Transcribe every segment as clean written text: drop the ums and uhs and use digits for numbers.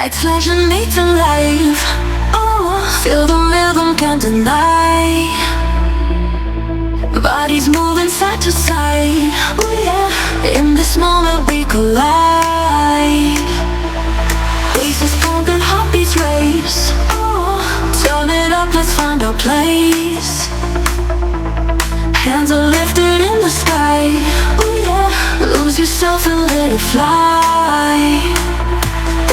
Lights flashing meet alive. Oh, feel the rhythm, can't deny. Bodies moving side to side. Oh yeah, in this moment we collide. Faces pumping, heartbeats race. Oh, turn it up, let's find our place. Hands are lifted in the sky. Oh yeah, lose yourself and let it fly.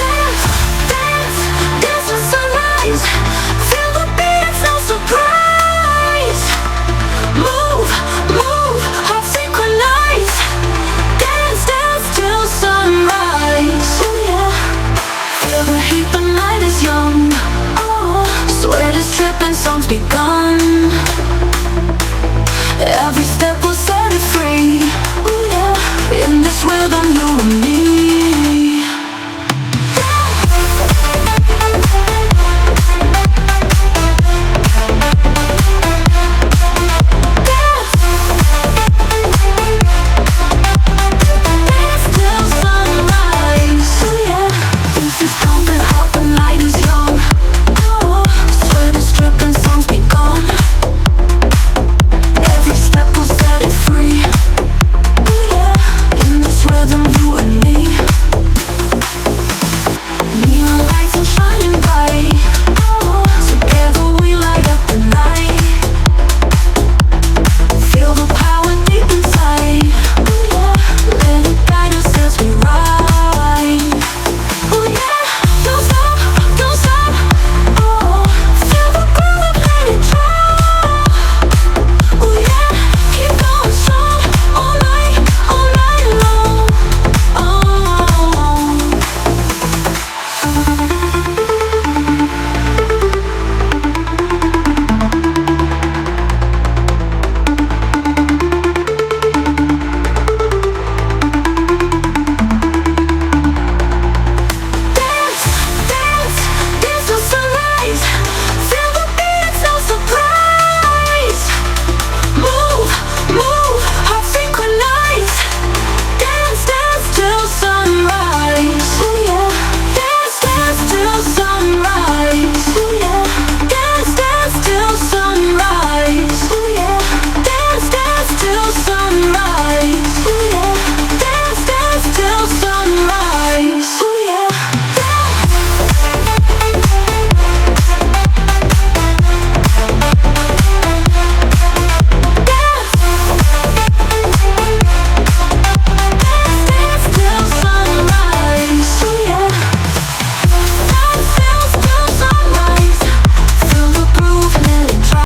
Dance, dance, dance with sunrise. Feel the beat, it's no surprise. Move, move, hearts synchronize. Dance, dance till sunrise. Oh yeah, feel the heat, the night is young. Oh, sweat is dripping, songs begun.